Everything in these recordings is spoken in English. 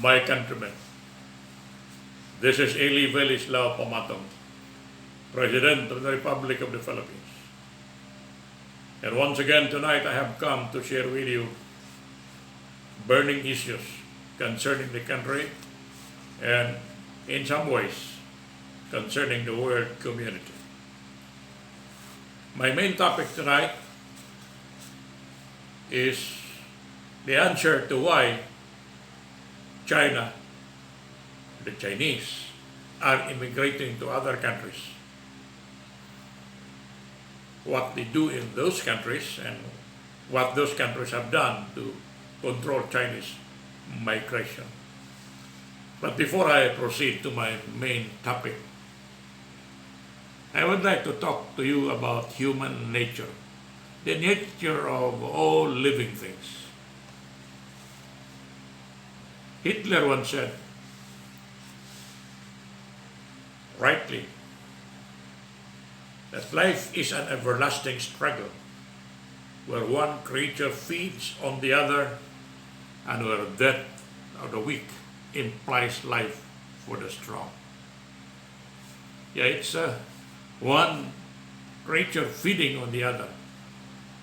my countrymen. This is Eli Velislao Pamatong, President of the Republic of the Philippines. And once again tonight I have come to share with you burning issues concerning the country and in some ways concerning the world community. My main topic tonight is the answer to why China, the Chinese, are immigrating to other countries. What they do in those countries and what those countries have done to control Chinese migration. But before I proceed to my main topic, I would like to talk to you about human nature, the nature of all living things. Hitler once said, rightly, that life is an everlasting struggle where one creature feeds on the other and where death of the weak implies life for the strong. Yeah, it's one creature feeding on the other,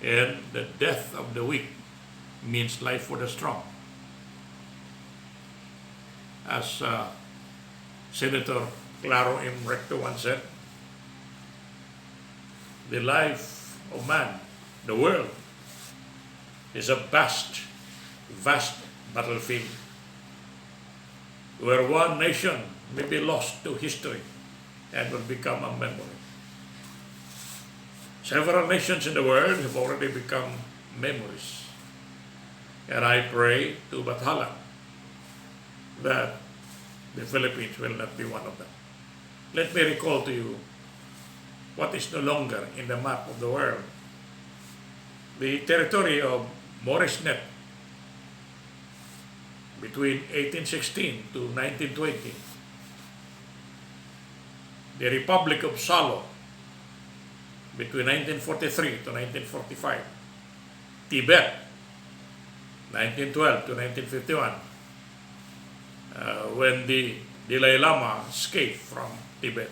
and the death of the weak means life for the strong. As Senator Claro M. Recto once said, the life of man, the world, is a vast battlefield where one nation may be lost to history and will become a memory. Several nations in the world have already become memories, and I pray to Bathala that the Philippines will not be one of them. Let me recall to you what is no longer in the map of the world. The territory of Moresnet between 1816 to 1920, the Republic of Salo between 1943 to 1945, Tibet 1912 to 1951, when the Dalai Lama escaped from Tibet,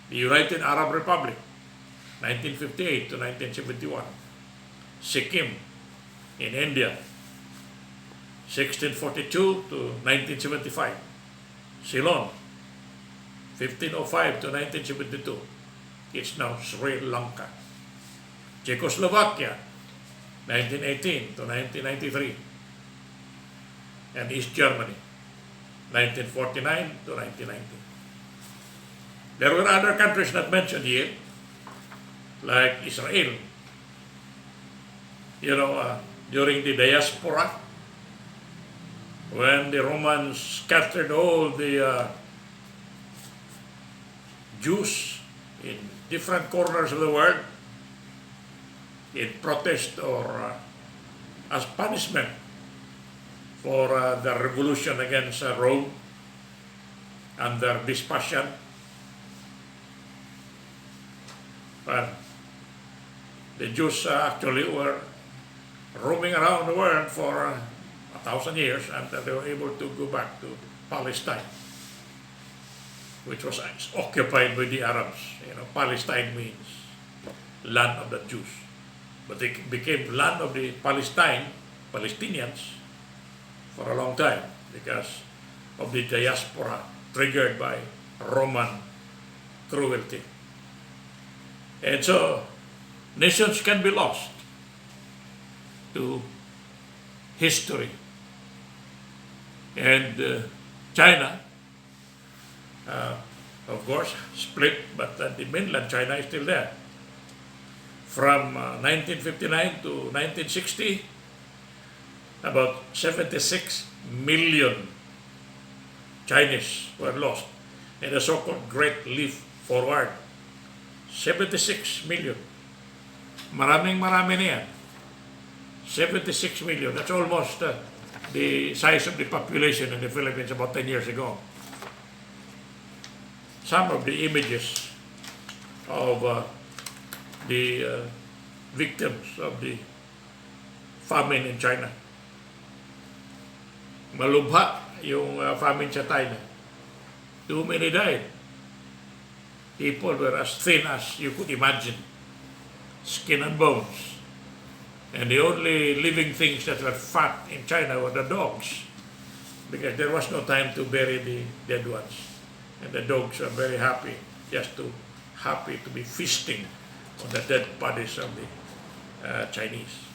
the United Arab Republic 1958 to 1971, Sikkim in India 1642 to 1975, Ceylon 1505 to 1972, it's now Sri Lanka, Czechoslovakia 1918 to 1993, and East Germany 1949 to 1990. There were other countries not mentioned here, like Israel. During the diaspora, when the Romans scattered all the Jews in different corners of the world in protest or as punishment for the revolution against Rome under Vespasian. But the Jews actually were roaming around the world for 1,000 years until they were able to go back to Palestine, which was occupied by the Arabs. Palestine means land of the Jews. But it became land of the Palestinians for a long time because of the diaspora triggered by Roman cruelty. And so nations can be lost to history. And China, of course, split, but the mainland China is still there. From 1959 to 1960, about 76 million Chinese were lost in the so-called Great Leap Forward. 76 million. Marami na yan. 76 million. That's almost the size of the population in the Philippines about 10 years ago. Some of the images of the victims of the famine in China. malubha yung famine sa Thailand. Too many died. People were as thin as you could imagine, skin and bones. And the only living things that were fat in China were the dogs, because there was no time to bury the dead ones. And the dogs were very happy, happy to be feasting on the dead bodies of the Chinese.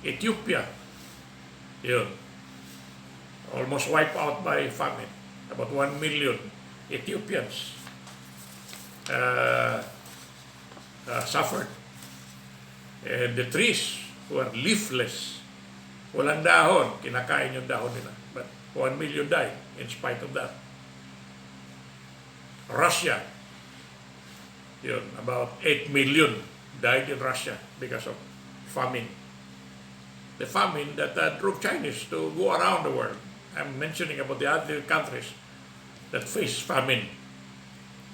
Ethiopia, yun, almost wiped out by famine. About 1 million Ethiopians suffered. And the trees were leafless. Walang dahon. Kinakain yung dahon nila. But 1 million died in spite of that. Russia, yun, about 8 million died in Russia because of famine. The famine that drove Chinese to go around the world. I'm mentioning about the other countries that face famine.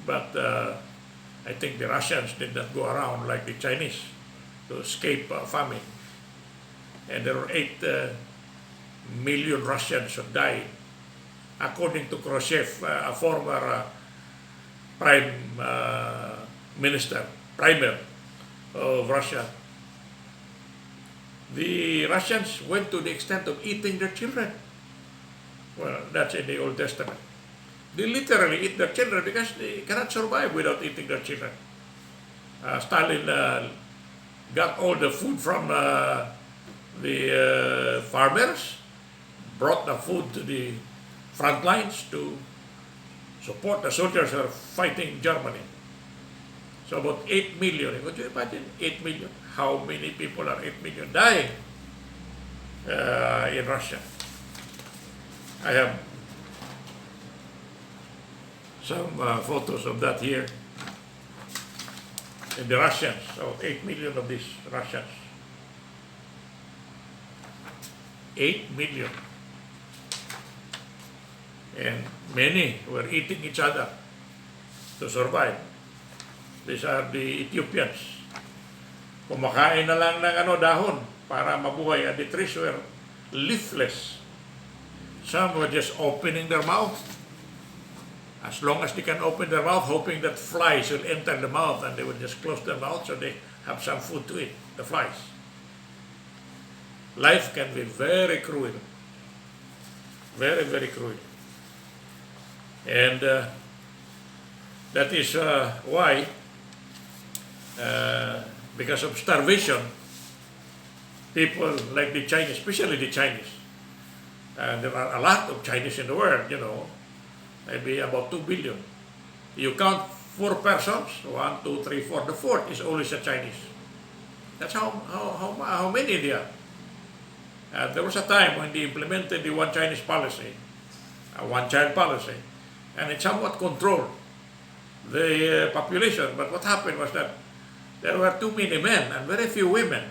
But I think the Russians did not go around like the Chinese to escape famine. And there were 8 million Russians who died. According to Khrushchev, a former prime minister, primer of Russia, the Russians went to the extent of eating their children. Well, that's in the Old Testament. They literally eat their children because they cannot survive without eating their children. Stalin got all the food from the farmers, brought the food to the front lines to support the soldiers who are fighting Germany. So about 8 million. Could you imagine 8 million? How many people are 8 million dying in Russia? I have some photos of that here. And the Russians, so 8 million of these Russians. 8 million. And many were eating each other to survive. These are the Ethiopians. Kumakain na lang ng dahon para mabuhay, and the trees were leafless. Some were just opening their mouth. As long as they can open their mouth, hoping that flies will enter the mouth, and they will just close their mouth so they have some food to eat, the flies. Life can be very cruel. Very, very cruel. And that is why, because of starvation, people like the Chinese, especially the Chinese, there are a lot of Chinese in the world, maybe about 2 billion. You count 4 persons, 1, 2, 3, 4. The fourth is always a Chinese. That's how many there are. There was a time when they implemented the one Chinese policy, a one-child policy, and it somewhat controlled the population. But what happened was that there were too many men and very few women.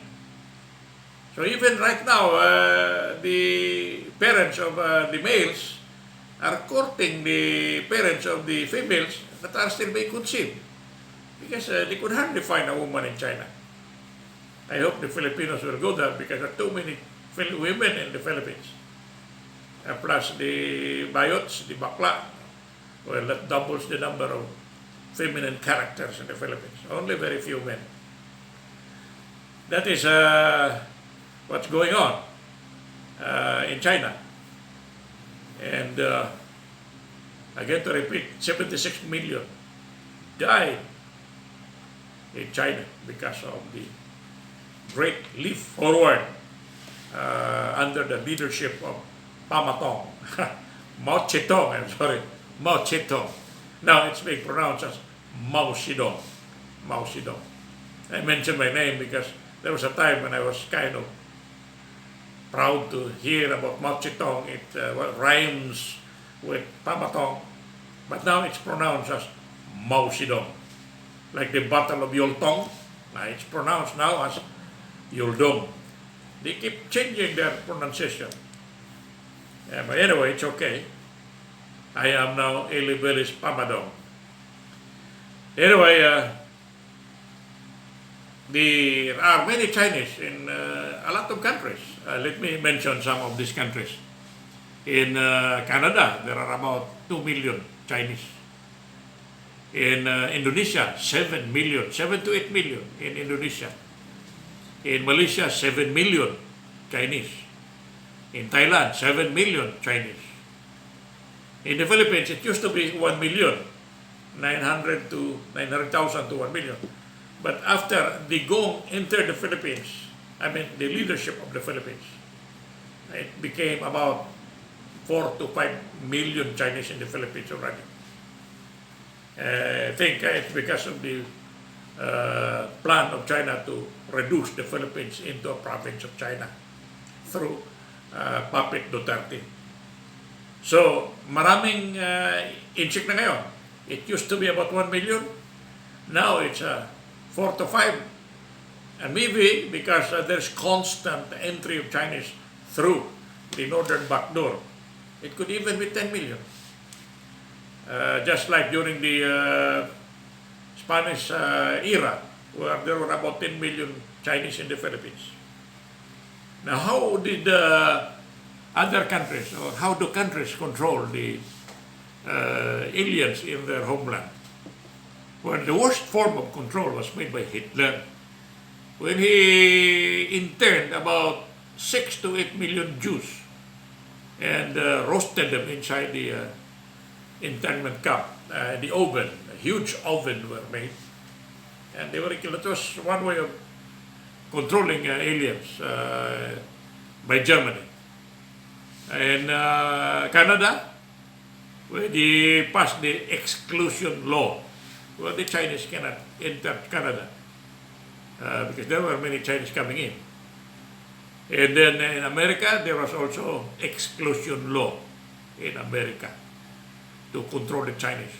So even right now, the parents of the males are courting the parents of the females that are still being conceived, because they could hardly find a woman in China. I hope the Filipinos will go there, because there are too many women in the Philippines. Plus the bayots, the bakla, well, that doubles the number of feminine characters in the Philippines. Only very few men. That is what's going on in China. And again, to repeat, 76 million died in China because of the great leap forward under the leadership of Pamatong. Mao Zedong, I'm sorry, Mao Zedong. Now it's being pronounced as Mao Zedong. Mao Zedong. I mentioned my name because there was a time when I was kind of proud to hear about Mao Zedong. It rhymes with Pamatong, but now it's pronounced as Mao Zedong. Like the Battle of Yoltong, it's pronounced now as Yoldong. They keep changing their pronunciation. But anyway, it's okay. I am now Elibelis Pamadong. Anyway, there are many Chinese in a lot of countries. Let me mention some of these countries. In Canada, there are about 2 million Chinese. In Indonesia, 7 million, 7 to 8 million in Indonesia. In Malaysia, 7 million Chinese. In Thailand, 7 million Chinese. In the Philippines, it used to be 1 million, 900,000 to 1 million. But after the Gong entered the Philippines, the leadership of the Philippines, it became about 4 to 5 million Chinese in the Philippines already. I think it's because of the plan of China to reduce the Philippines into a province of China through Puppet Duterte. So, maraming insect na ngayon. It used to be about 1 million. Now it's 4 to 5. And maybe because there's constant entry of Chinese through the northern back door, it could even be 10 million. Just like during the Spanish era, where there were about 10 million Chinese in the Philippines. Now, how did other countries, or how do countries control the aliens in their homeland? Well, the worst form of control was made by Hitler when he interned about 6 to 8 million Jews and roasted them inside the internment camp. The oven, a huge oven were made, and they were killed. That was one way of controlling aliens by Germany. In Canada, where they passed the exclusion law, well, the Chinese cannot enter Canada because there were many Chinese coming in. And then in America, there was also exclusion law in America to control the Chinese.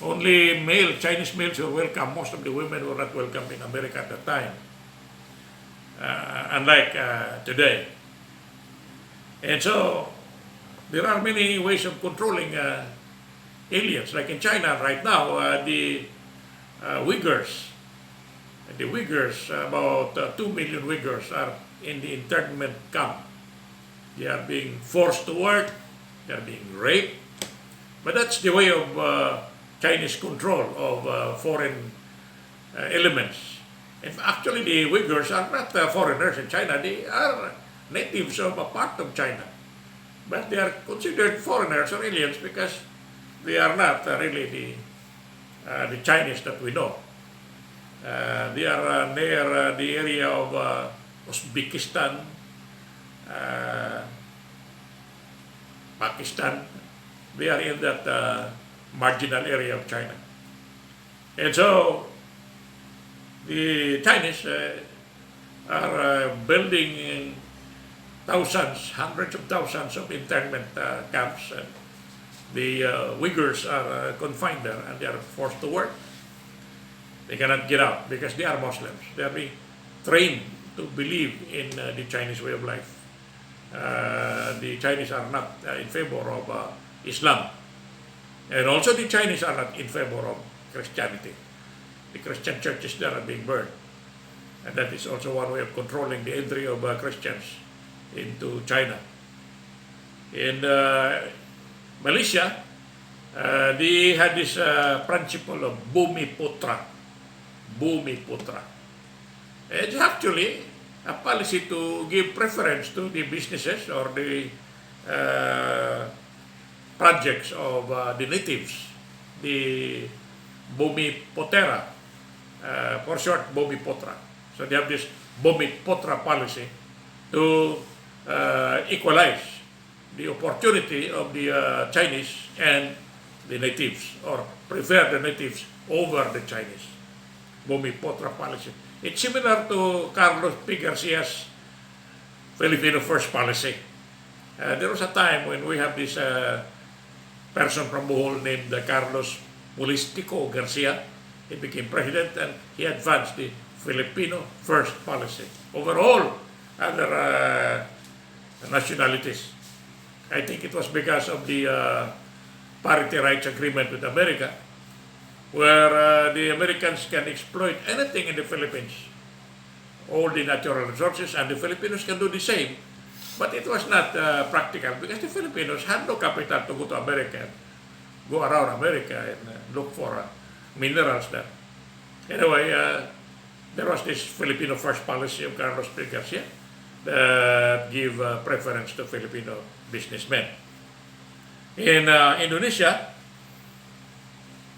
Only Chinese males were welcome. Most of the women were not welcome in America at the time, unlike today. And so, there are many ways of controlling aliens. Like in China right now, the Uyghurs, about 2 million Uyghurs are in the internment camp. They are being forced to work, they are being raped. But that's the way of Chinese control of foreign elements. And actually, the Uyghurs are not foreigners in China. They are natives of a part of China. But they are considered foreigners or aliens because they are not really the Chinese that we know. They are near the area of Uzbekistan, Pakistan. They are in that marginal area of China. And so, the Chinese are building thousands, hundreds of thousands of internment camps. And the Uyghurs are confined there and they are forced to work. They cannot get out because they are Muslims. They are being trained to believe in the Chinese way of life. The Chinese are not in favor of Islam. And also the Chinese are not in favor of Christianity. The Christian churches there are being burned. And that is also one way of controlling the entry of Christians into China. In Malaysia, they had this principle of Bumi Putra. Bumi Putra. It's actually a policy to give preference to the businesses or the projects of the natives, the Bumi Potera, for short Bumi Putra. So they have this Bumi Putra policy to equalize the opportunity of the Chinese and the natives, or prefer the natives over the Chinese. Bumi Putra policy. It's similar to Carlos P. Garcia's Filipino First policy. There was a time when we have this person from Bohol named Carlos Polistico Garcia. He became president and he advanced the Filipino First policy over all other nationalities. I think it was because of the parity rights agreement with America, where the Americans can exploit anything in the Philippines, all the natural resources, and the Filipinos can do the same But it was not practical because the Filipinos had no capital to go to America, and go around America and look for minerals there. Anyway, there was this Filipino first policy of Carlos P. Garcia that give preference to Filipino businessmen. In Indonesia,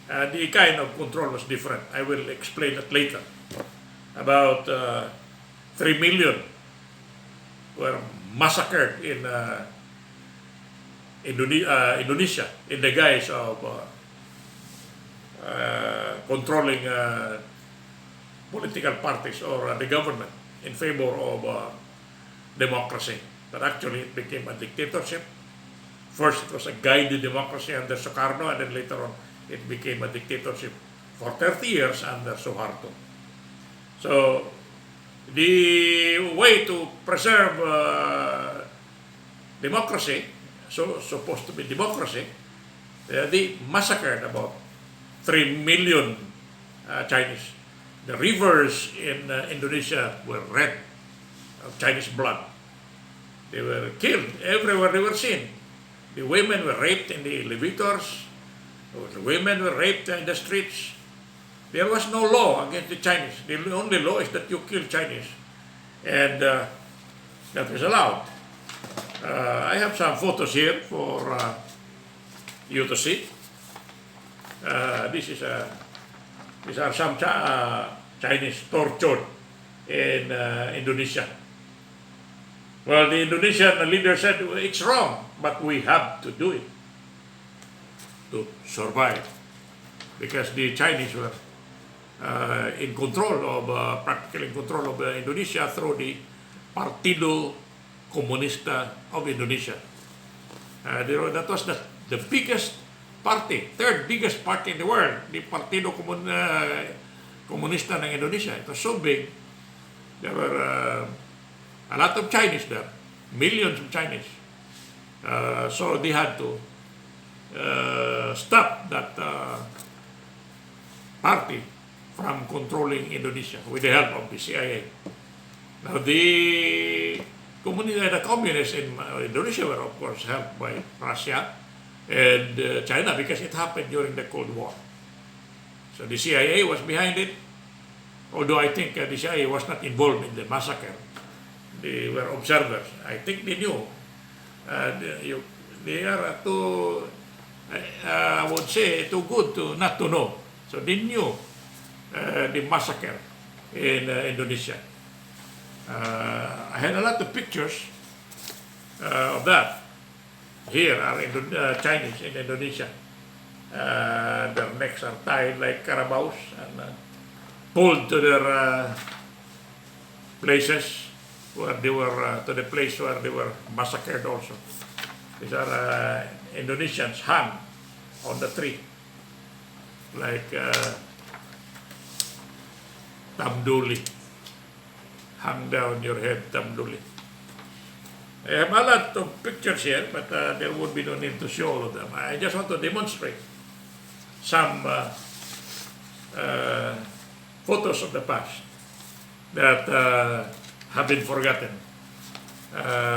the kind of control was different. I will explain that later. About 3 million were massacred in Indonesia in the guise of controlling political parties or the government in favor of democracy. But actually it became a dictatorship. First it was a guided democracy under Sukarno, and then later on it became a dictatorship for 30 years under Suharto. So the way to preserve democracy, so supposed to be democracy, they massacred about 3 million Chinese. The rivers in Indonesia were red of Chinese blood. They were killed everywhere they were seen. The women were raped in the elevators. The women were raped in the streets. There was no law against the Chinese. The only law is that you kill Chinese. And that was allowed. I have some photos here for you to see. These are some Chinese tortured in Indonesia. Well, the Indonesian leader said it's wrong, but we have to do it to survive, because the Chinese were in control of, practically in control of Indonesia through the Partido Comunista of Indonesia. That was the biggest party, third biggest party in the world, the Partido Comunista ng Indonesia. It was so big, there were a lot of Chinese there, millions of Chinese. So they had to stop that party from controlling Indonesia with the help of the CIA. Now the communists in Indonesia were of course helped by Russia and China, because it happened during the Cold War. So the CIA was behind it, although I think the CIA was not involved in the massacre. They were observers. I think they knew. They are too, I would say, too good to not to know. So they knew the massacre in Indonesia. I had a lot of pictures of that. Here are Chinese in Indonesia. Their necks are tied like carabaos and pulled to their places where they were, to the place where they were massacred also. These are Indonesians hung on the tree like tamduli. Hang down your head, tamduli. I have a lot of pictures here, but there would be no need to show all of them. I just want to demonstrate some photos of the past that have been forgotten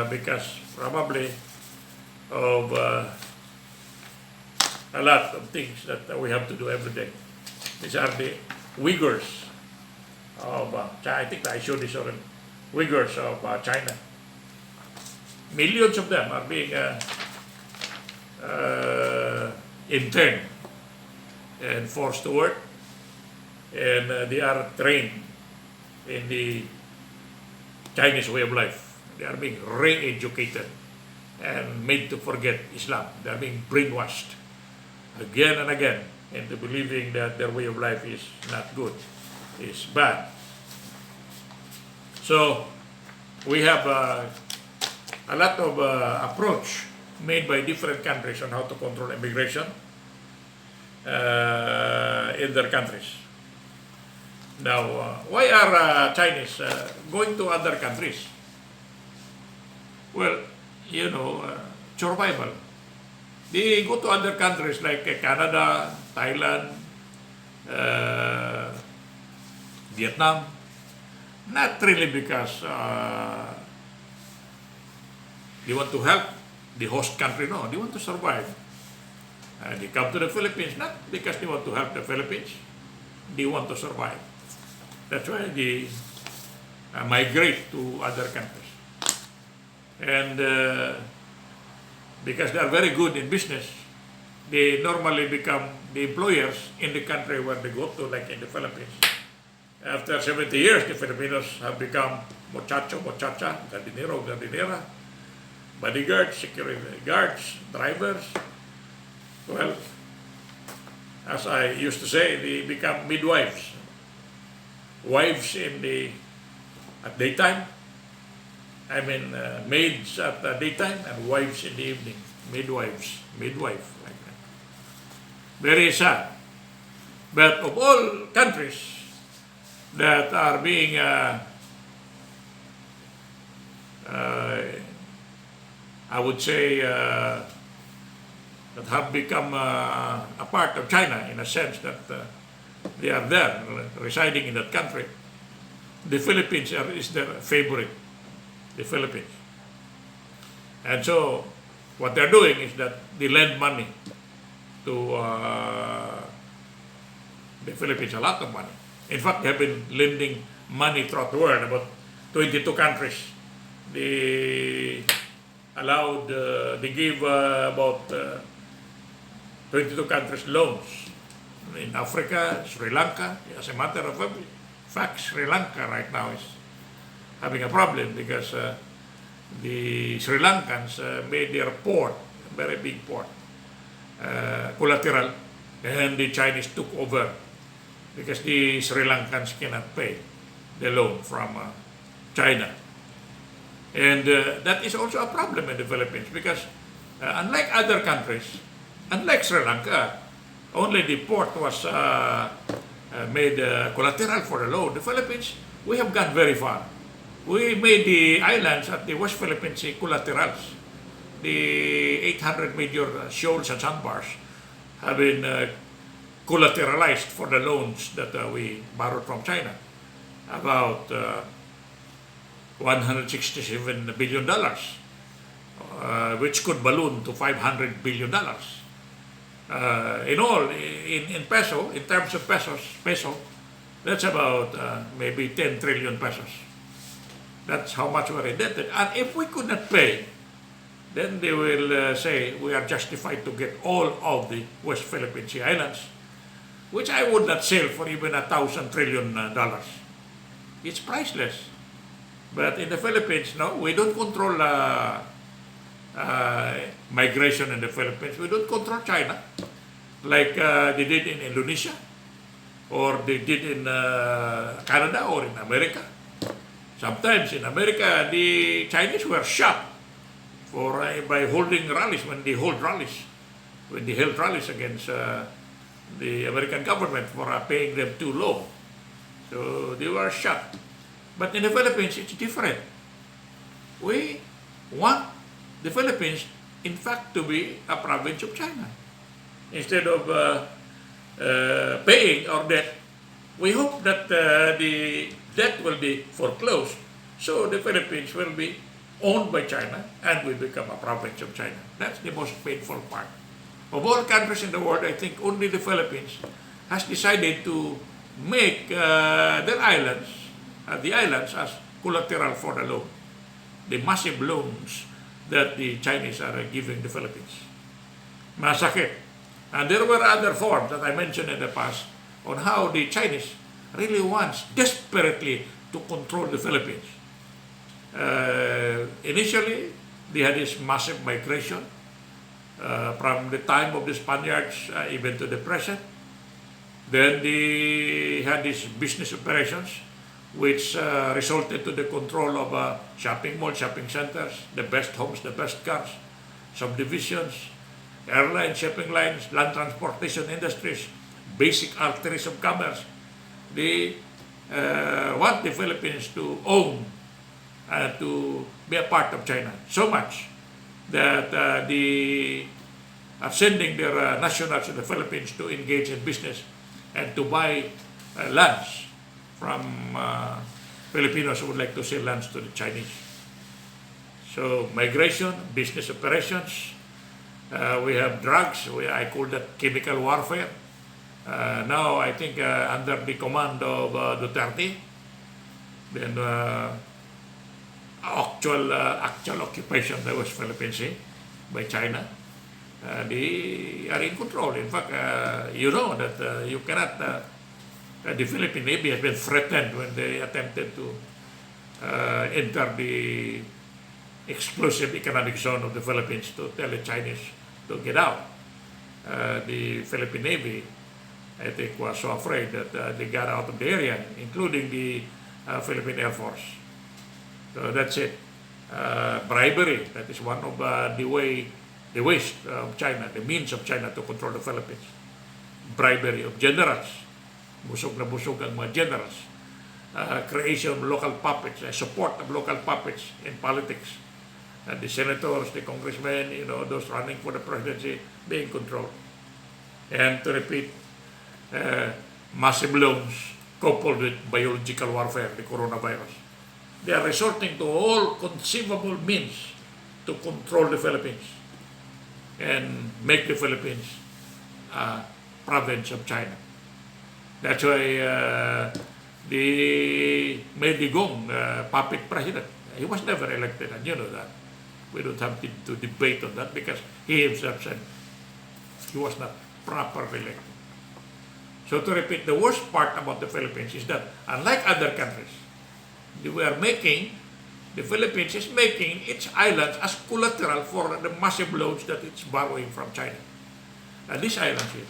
because probably of a lot of things that we have to do every day. These are the Uyghurs of I think I showed this already. Uyghurs of China. Millions of them are being interned and forced to work, and they are trained in the Chinese way of life. They are being re-educated and made to forget Islam. They are being brainwashed again and again into believing that their way of life is not good, is bad. So we have a lot of approach made by different countries on how to control immigration in their countries. Now, why are Chinese going to other countries? Well, you know, survival. They go to other countries like Canada, Thailand, Vietnam, not really because They want to help the host country. No, they want to survive. They come to the Philippines not because they want to help the Philippines. They want to survive. That's why they migrate to other countries. And because they are very good in business, they normally become the employers in the country where they go to, like in the Philippines. After 70 years, the Filipinos have become muchacho, muchacha, gardinero, gardinera, bodyguards, security guards, drivers. Well, as I used to say, they become midwives. Wives at daytime. I mean, maids at daytime and wives in the evening. Midwives, midwife, like that. Very sad. But of all countries that are being I would say that have become a part of China in a sense that they are there residing in that country. The Philippines is their favorite, the Philippines. And so what they're doing is that they lend money to the Philippines, a lot of money. In fact, they have been lending money throughout the world, about 22 countries. They gave about 22 countries loans. In Africa, Sri Lanka, as a matter of fact, Sri Lanka right now is having a problem because the Sri Lankans made their port, a very big port, collateral, and the Chinese took over because the Sri Lankans cannot pay the loan from China. And that is also a problem in the Philippines because unlike other countries, unlike Sri Lanka, only the port was made collateral for the loan. The Philippines, we have gone very far. We made the islands at the West Philippine Sea collaterals. The 800 major shoals and sandbars have been collateralized for the loans that we borrowed from China. About $167 billion, which could balloon to $500 billion. In all, in peso, in terms of peso, that's about maybe 10 trillion pesos. That's how much we're indebted. And if we could not pay, then they will say we are justified to get all of the West Philippine Sea Islands, which I would not sell for even $1,000 trillion. It's priceless. But in the Philippines, no, we don't control migration in the Philippines. We don't control China like they did in Indonesia or they did in Canada or in America. Sometimes in America, the Chinese were shocked by holding rallies when they held rallies against the American government for paying them too low. So they were shocked. But in the Philippines, it's different. We want the Philippines, in fact, to be a province of China. Instead of paying our debt, we hope that the debt will be foreclosed, so the Philippines will be owned by China and will become a province of China. That's the most painful part. Of all countries in the world, I think only the Philippines has decided to make their islands, the islands as collateral for the loan. The massive loans that the Chinese are giving the Philippines. Masakit. And there were other forms that I mentioned in the past on how the Chinese really wants desperately to control the Philippines. Initially, they had this massive migration from the time of the Spaniards even to the present. Then they had these business operations which resulted to the control of shopping malls, shopping centers, the best homes, the best cars, subdivisions, airlines, shipping lines, land transportation industries, basic arteries of commerce. They want the Philippines to own, to be a part of China so much that they are sending their nationals to the Philippines to engage in business and to buy lands from Filipinos who would like to sell lands to the Chinese. So migration, business operations, we have drugs, I call that chemical warfare. Now I think under the command of Duterte, then actual occupation of the West Philippine Sea by China, they are in control. In fact, you know that you cannot, the Philippine Navy has been threatened when they attempted to enter the exclusive economic zone of the Philippines to tell the Chinese to get out. The Philippine Navy, I think, was so afraid that they got out of the area, including the Philippine Air Force. So that's it. Bribery, that is one of the ways of China, the means of China to control the Philippines. Bribery of generals. Busog na busog ang mga generals. Creation of local puppets, support of local puppets in politics. The senators, the congressmen, those running for the presidency being controlled. And to repeat, massive loans coupled with biological warfare, the coronavirus. They are resorting to all conceivable means to control the Philippines and make the Philippines a province of China. That's why the Medigong puppet president, he was never elected, and you know that. We don't have to debate on that because he himself said he was not properly elected. So to repeat, the worst part about the Philippines is that unlike other countries, the Philippines is making its islands as collateral for the massive loans that it's borrowing from China. And these islands here,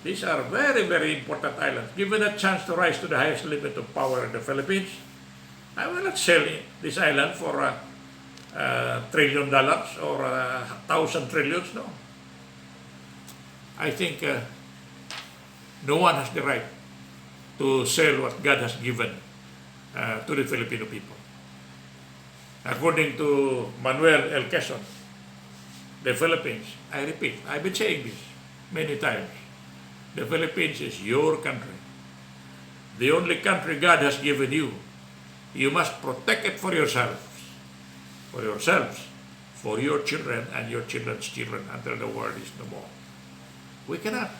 these are very, very important islands. Given a chance to rise to the highest limit of power in the Philippines, I will not sell this island for $1 trillion or 1,000 trillions, no. I think no one has the right to sell what God has given to the Filipino people. According to Manuel L. Quezon, the Philippines, I repeat, I've been saying this many times, the Philippines is your country. The only country God has given you. You must protect it for yourselves, for your children and your children's children until the world is no more. We cannot,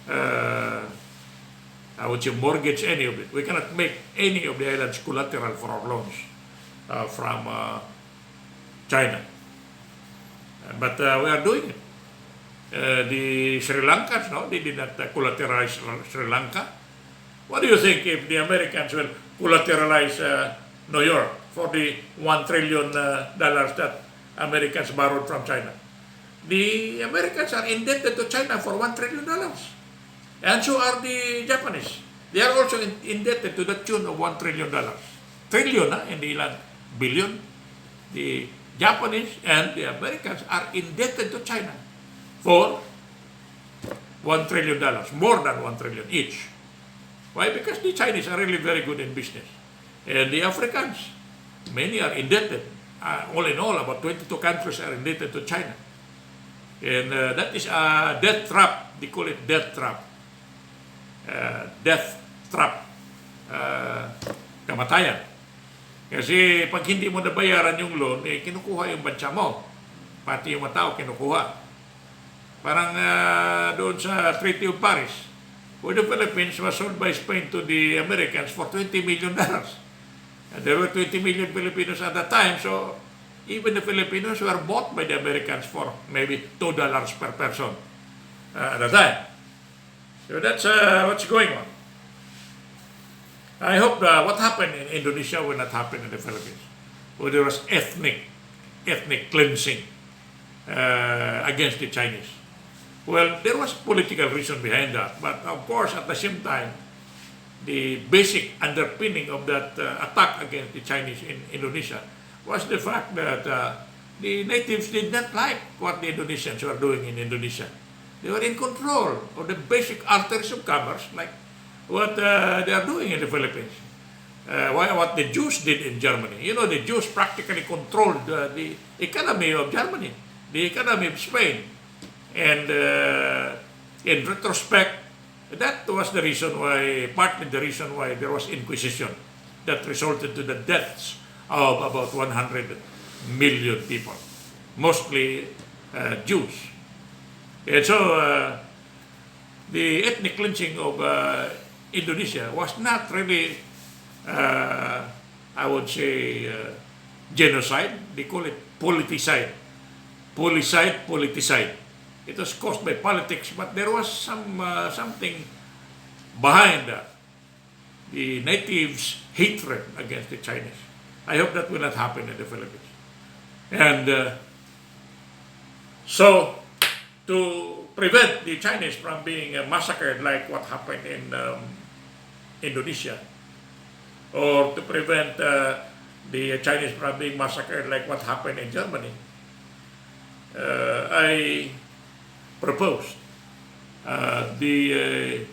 I would say, mortgage any of it. We cannot make any of the islands collateral for our loans from China. But we are doing it. The Sri Lankans, no, they did not collateralize Sri Lanka. What do you think if the Americans will collateralize New York for the $1 trillion that Americans borrowed from China? The Americans are indebted to China for $1 trillion. And so are the Japanese. They are also indebted to the tune of $1 trillion. Trillion, hindi lang billion. The Japanese and the Americans are indebted to China for $1 trillion, more than $1 trillion each. Why? Because the Chinese are really very good in business. And the Africans, many are indebted. All in all, about 22 countries are indebted to China. And that is a death trap. They call it death trap. Death trap. Kamatayan. Kasi pag hindi mo nabayaran yung loan, kinukuha yung bansa mo. Pati yung mga tao kinukuha. Parang doon sa Treaty of Paris, where the Philippines was sold by Spain to the Americans for $20 million. And there were 20 million Filipinos at that time, so even the Filipinos were bought by the Americans for maybe $2 per person at the time. So that's what's going on. I hope what happened in Indonesia will not happen in the Philippines, where there was ethnic cleansing against the Chinese. Well, there was political reason behind that, but of course, at the same time, the basic underpinning of that attack against the Chinese in Indonesia was the fact that the natives did not like what the Indonesians were doing in Indonesia. They were in control of the basic arteries of commerce, like what they are doing in the Philippines. What the Jews did in Germany. You know, the Jews practically controlled the economy of Germany, the economy of Spain. And in retrospect, that was partly the reason why there was Inquisition that resulted to the deaths of about 100 million people, mostly Jews. And so the ethnic cleansing of Indonesia was not really, I would say, genocide. They call it politicide. Politicide. It was caused by politics, but there was something behind that. The natives' hatred against the Chinese. I hope that will not happen in the Philippines. And so, to prevent the Chinese from being massacred like what happened in Indonesia, or to prevent the Chinese from being massacred like what happened in Germany, I proposed the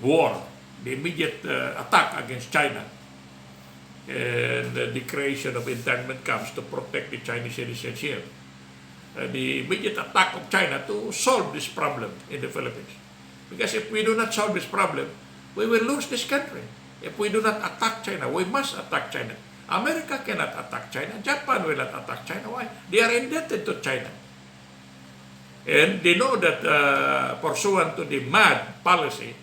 war, the immediate attack against China, and the creation of internment camps to protect the Chinese citizens here. The immediate attack of China to solve this problem in the Philippines. Because if we do not solve this problem, we will lose this country. If we do not attack China, we must attack China. America cannot attack China. Japan will not attack China. Why? They are indebted to China. And they know that pursuant to the MAD policy,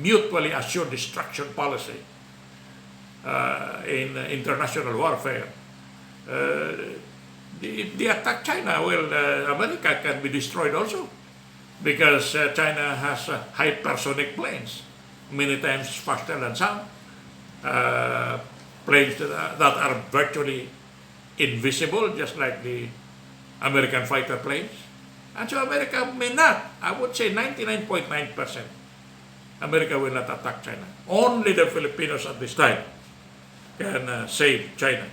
mutually assured destruction policy, in international warfare, if they attack China, well, America can be destroyed also, because China has hypersonic planes, many times faster than sound, planes that are virtually invisible, just like the American fighter planes. And so America may not, I would say 99.9%, America will not attack China. Only the Filipinos at this time can save China.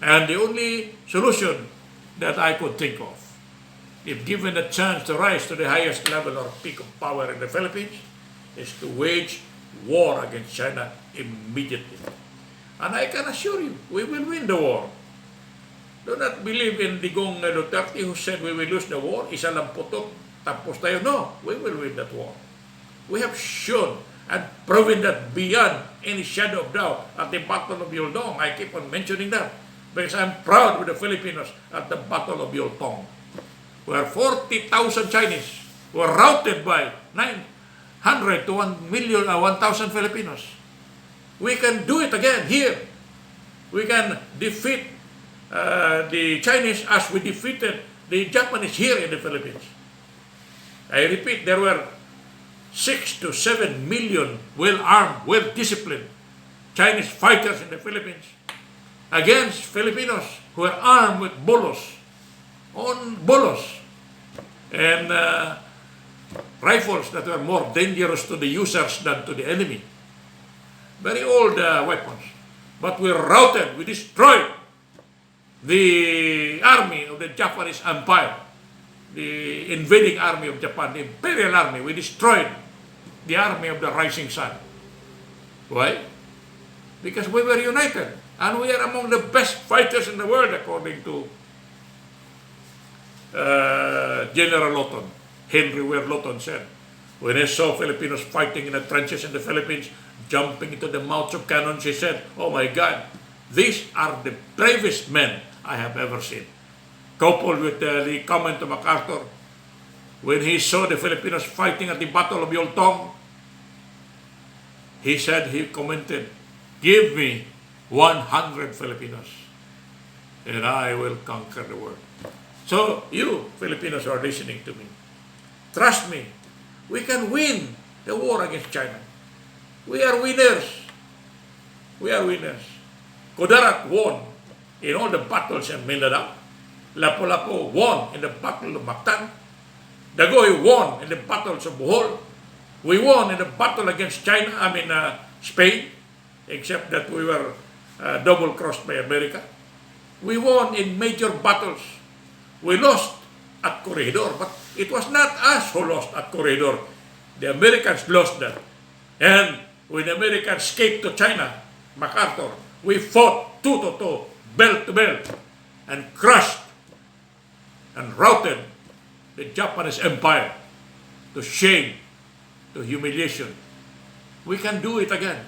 And the only solution that I could think of, if given a chance to rise to the highest level or peak of power in the Philippines, is to wage war against China immediately. And I can assure you, we will win the war. Do not believe in Digong Duterte who said we will lose the war, isa lang putok, tapos tayo. No, we will win that war. We have shown and proven that beyond any shadow of doubt at the Battle of Yuldong. I keep on mentioning that because I'm proud with the Filipinos at the Battle of Yuldong, where 40,000 Chinese were routed by 900 to 1,000 Filipinos. We can do it again here. We can defeat the Chinese as we defeated the Japanese here in the Philippines. I repeat, there were 6 to 7 million well-armed, well-disciplined Chinese fighters in the Philippines against Filipinos who were armed with bolos, and rifles that were more dangerous to the users than to the enemy. Very old weapons. But we routed, we destroyed the army of the Japanese Empire, the invading army of Japan, the Imperial Army. We destroyed the army of the rising sun. Why? Because we were united. And we are among the best fighters in the world, according to General Lawton. Henry Ware Lawton said, when he saw Filipinos fighting in the trenches in the Philippines, jumping into the mouths of cannons, he said, "Oh my God, these are the bravest men I have ever seen." Coupled with the comment of MacArthur, when he saw the Filipinos fighting at the Battle of Yuldong, he said, he commented, "Give me 100 Filipinos, and I will conquer the world." So, you Filipinos who are listening to me, trust me, we can win the war against China. We are winners. We are winners. Kudarat won in all the battles in Mindanao. Lapu-Lapu won in the Battle of Mactan. Dagoy won in the battles of Bohol. We won in the battle against China, Spain, except that we were double-crossed by America. We won in major battles. We lost at Corridor, but it was not us who lost at Corridor. The Americans lost that. And when the Americans escaped to China, MacArthur, we fought toe to toe, belt to belt, and crushed and routed the Japanese Empire to shame, to humiliation. We can do it again.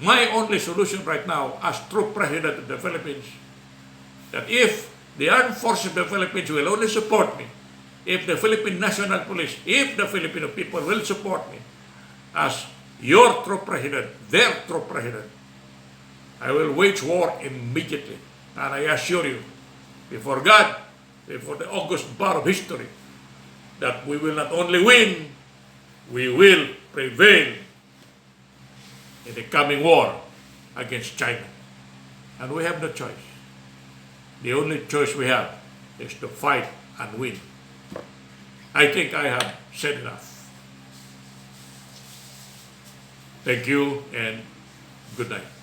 My only solution right now as true president of the Philippines, that if the armed forces of the Philippines will only support me, if the Philippine National Police, if the Filipino people will support me as your true president, their true president, I will wage war immediately. And I assure you, before God, before the august bar of history, that we will not only win, we will prevail in the coming war against China. And we have no choice. The only choice we have is to fight and win. I think I have said enough. Thank you and good night.